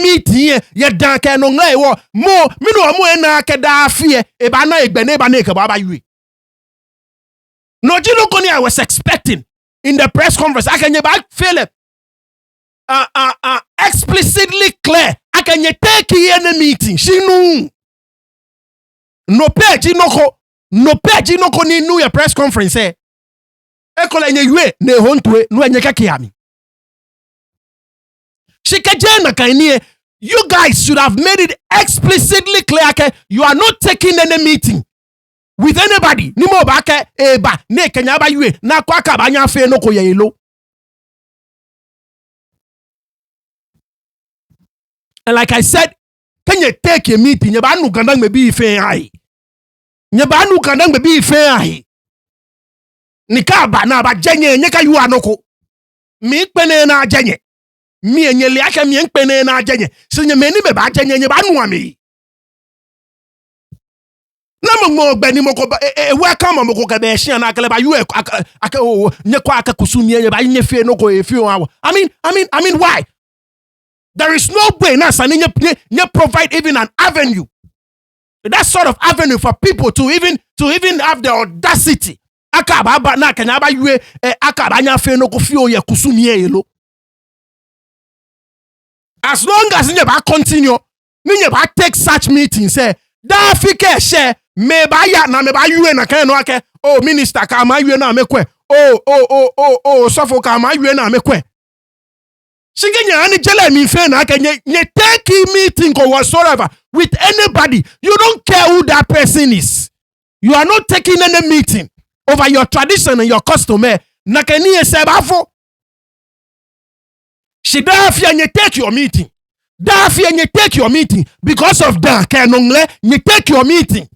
meeting ye dan ke no ngai wo mo me no mo na ke da afie e ba na egbe ne ba na ke ba yui. No jinokoni I was expecting in the press conference I can back Philip explicitly clear I can take any meeting she knew no page jinoko ni nu your press conference e kola nye yue ne hontwe nu enye kakiami she kajena kainie. You guys should have made it explicitly clear okay, you are not taking any meeting with anybody. Nimo bake eba ne kenya ba yue na kwaka banya fe no ko yelo. And like I said, can you take a meeting? You ba nu kandang maybe fe ai. You ba nu kandang maybe fe ai. Nika ba na ba jenye nyeka yu anoko. Mi pene na jenye. Mi enye liaka mi pene na jenye. So nye meni me ba jenye nye ba nu ami. Na mo gbani mo ko welcome mo ko ka be hia na akele ba yu aka o nye kwa aka kusumi nye ba nye fie no ko e fie o. I mean why? There is no way na san nye provide even an avenue. That sort of avenue for people to even have the audacity. Aka ba na kanya ba yu aka ba nya fie no ko fie o ye kusumi yelo. As long as nye ba continue, nye ba take such meetings say da fike share me ba ya na me ba yue na kan no ake oh minister ka ma yue na me kwe oh sofo ka ma yue na me kwe shigenya ani jele mi fe na ake nye take meeting or whatsoever with anybody. You don't care who that person is. You are not taking any meeting over your tradition and your custom na kani ese bafo she da afia nye take your meeting. Daffy and you take your meeting because of that. You take your meeting.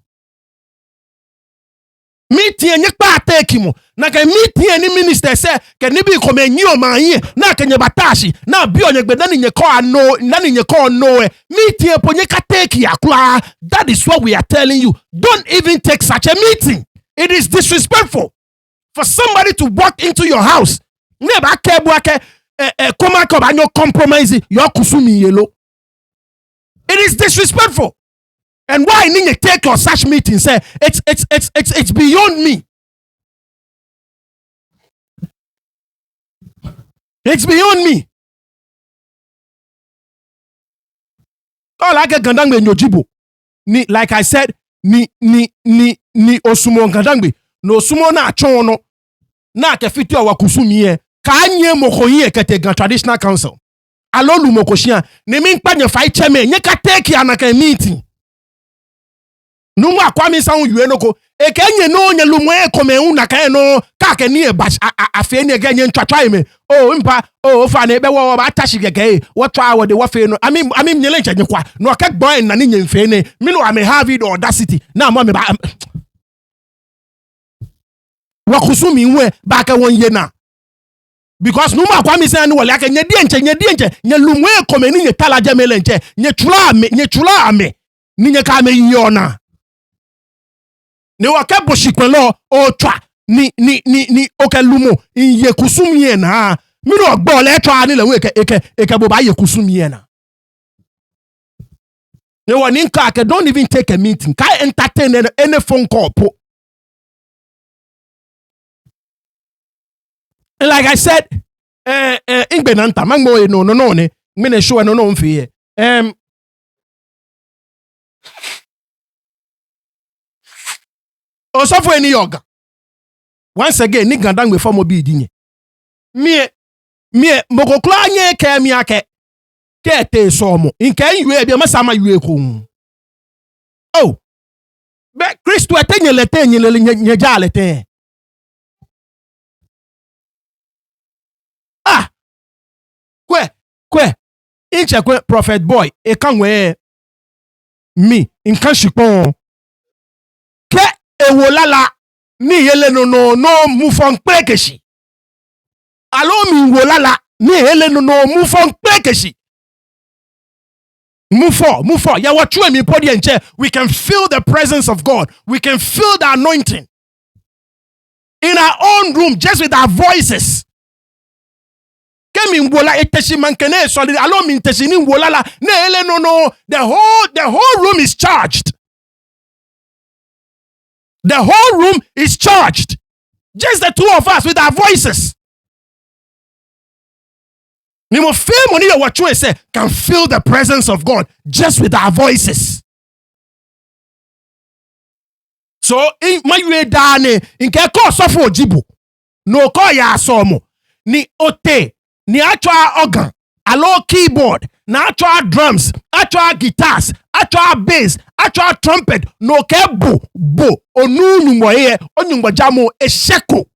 Meeting and you take him. Na can meeting any minister say can you be come new man na can you batashi na be on your bed in your car no none in your car no meeting upon you can take ya. That is what we are telling you. Don't even take such a meeting. It is disrespectful for somebody to walk into your house. Never care compromise your kusumi yellow. It is disrespectful. And why need you take your such meeting? Say it's beyond me. It's beyond me. All I get gandangbe nyojibo. Ni like I said, ni osumo gandangbe. No sumo na chono na ke fiti wa kusumi ka anye mokoyi ekete traditional council. Alolu mokoshia ne min panye fai cheme nye ka take ya na ka meeting. Numu akwami sa yu enoko e ka nye no nye lumo e kome un na ka no ka ke ni e bash afi ni ga nye ntwatwa me o mpa o fa na ebe wo ba tashi gege wo twa wo de wo fe no ami nye lenche nye kwa no ka boy na ni nye mfe ne me no am have the audacity na mo me ba wa kusumi nwe ba ka won ye na. Because numa kwa mi say wole aka nye dienche nye lumwe komeni nye talaje melenche nye chula ame ni nye ka me yona ne waka boshikwenlo o twa ni okelumo ye kusumie na mi no gbo le twa ni le we eke bo ba ye kusumie na ne woni nka ke don't even take a meeting ka entertain any phone call po. Like I said, ingbe nanta mangmo no ne mene show no mfie osofo eni yoga once again ni gandangbe for mo bi dinye mie mokoklo anye ke mi ake ke te so mo nke yue bi masama yue ko oh be Christo etenyelete nye jalete kwe inche kwe prophet boy e kanwe mi nkan shipon ke ewolala ni yele no mufon pekeshi alo mi wolala ni yele no mufon pekeshi mufo ya watchwe mi podi nche. We can feel the presence of God. We can feel the anointing in our own room just with our voices. Ke mi wola eteshi mankene so alo mi teshi ni wola la na ele no the whole room is charged. The whole room is charged. Just the two of us with our voices. Nimo feel money what you say can feel the presence of God just with our voices. So in my way down in ke call sofo jibu no call ya somo ni ote ni actual organ alo keyboard na actual drums actual guitars actual bass actual trumpet no ke bo onu nyumbo ye onyumbo jamo esheko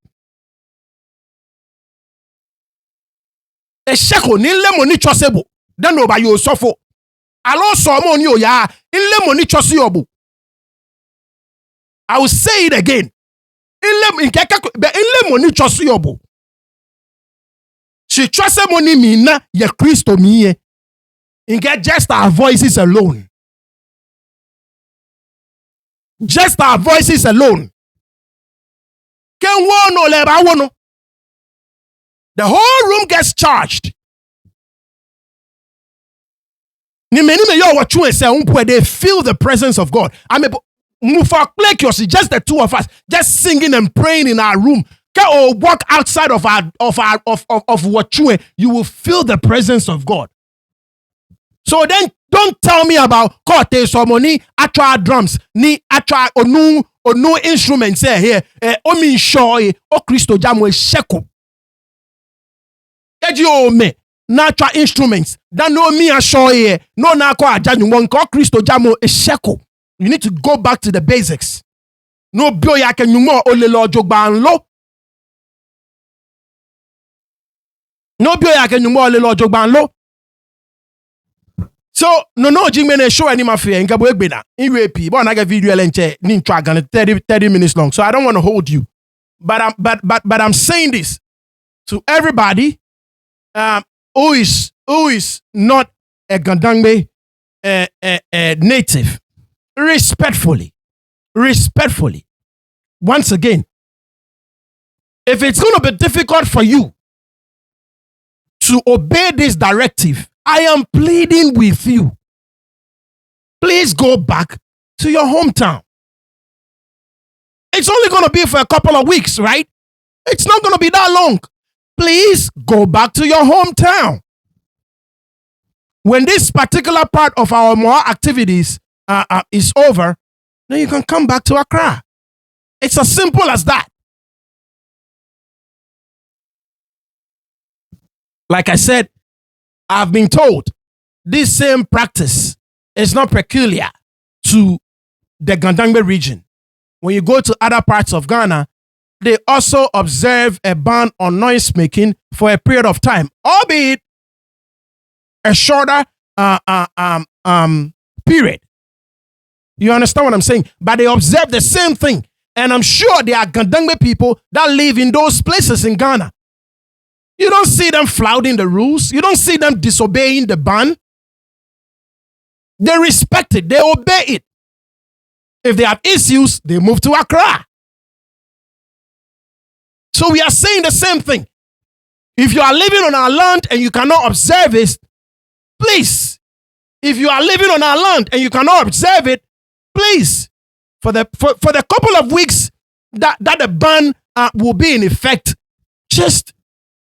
ni lemo ni chosebo then no ba yo sofo alo somo ni oya in lemo ni chosi obu. I will say it again. In money chosu yobo. She trust money mina ye Christo miye. In get just our voices alone. Just our voices alone. Can one no leba wono? The whole room gets charged. Ni many me yo what you say they feel the presence of God. Just the two of us, just singing and praying in our room. Or walk outside of what you will feel the presence of God. So then don't tell me about kote somoni actual drums, ni actual onu instruments here. Omi shoy o Christo jamwe sheko. Eji o me natural instruments. Dan no mi a shoy no na ko ajanyu wonko Christo jamo sheko. You need to go back to the basics. No bio ya ke nyumo olelo jogban lo. No bio ya ke nyumo olelo jogban lo. So no jingmene show any mafia ngabo egbena. Iwe but na get video lenche ni ntwa gan 30 minutes long. So I don't want to hold you. But I'm saying this to everybody who is not a Gandangbe native. Respectfully, once again, if it's going to be difficult for you to obey this directive, I am pleading with you. Please go back to your hometown. It's only going to be for a couple of weeks, right? It's not going to be that long. Please go back to your hometown. When this particular part of our more activities is over, then you can come back to Accra. It's as simple as that. Like I said, I've been told this same practice is not peculiar to the Gandangbe region. When you go to other parts of Ghana, they also observe a ban on noise making for a period of time, albeit a shorter period. You understand what I'm saying? But they observe the same thing. And I'm sure there are Gandangbe people that live in those places in Ghana. You don't see them flouting the rules. You don't see them disobeying the ban. They respect it. They obey it. If they have issues, they move to Accra. So we are saying the same thing. If you are living on our land and you cannot observe it, please. If you are living on our land and you cannot observe it, please, for the couple of weeks that the ban will be in effect, just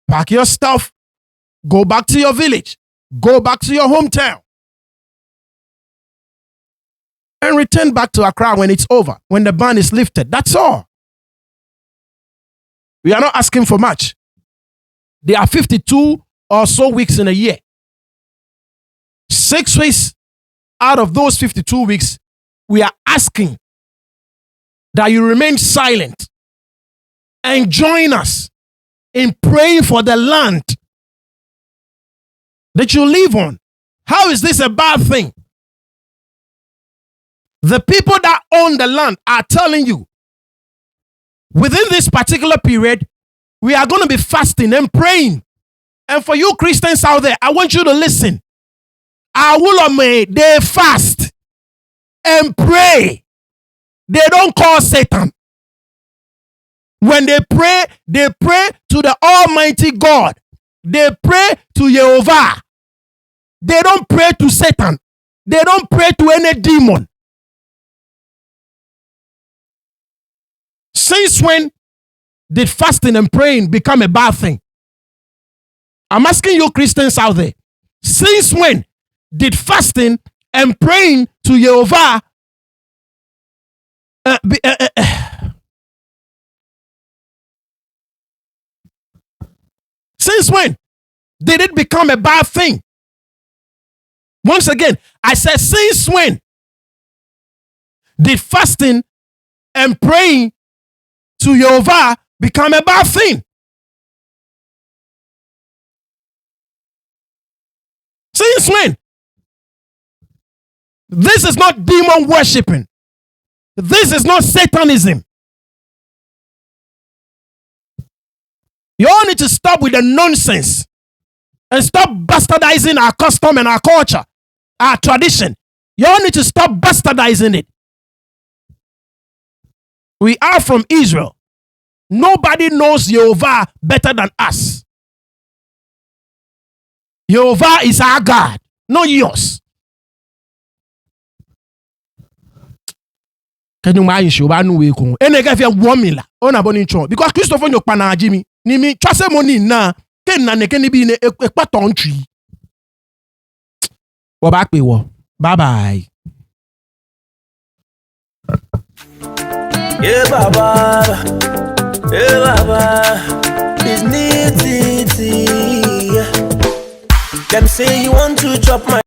pack your stuff, go back to your village, go back to your hometown, and return back to Accra when it's over, when the ban is lifted. That's all. We are not asking for much. There are 52 or so weeks in a year. 6 weeks out of those 52 weeks, we are asking that you remain silent and join us in praying for the land that you live on. How is this a bad thing? The people that own the land are telling you, within this particular period, we are going to be fasting and praying. And for you Christians out there, I want you to listen. Awulome, they fast and pray. They don't call Satan. When they pray to the Almighty God. They pray to Jehovah. They don't pray to Satan. They don't pray to any demon. Since when did fasting and praying become a bad thing? I'm asking you Christians out there. Since when did fasting and praying to Jehovah since when did it become a bad thing? Once again, I said, since when did fasting and praying to Jehovah become a bad thing? Since when? This is not demon worshiping. This is not Satanism. You all need to stop with the nonsense and stop bastardizing our custom and our culture, our tradition. You all need to stop bastardizing it. We are from Israel. Nobody knows Jehovah better than us. Jehovah is our God, not yours. Can you imagine? Because Christopher you pana Jimmy ni mi twase money na ken na neke ni bi ne ekpaton twi. Wo ba pe wo. Bye bye. Yeah, Baba. Yeah, Baba. It's neat. Them say you want to chop my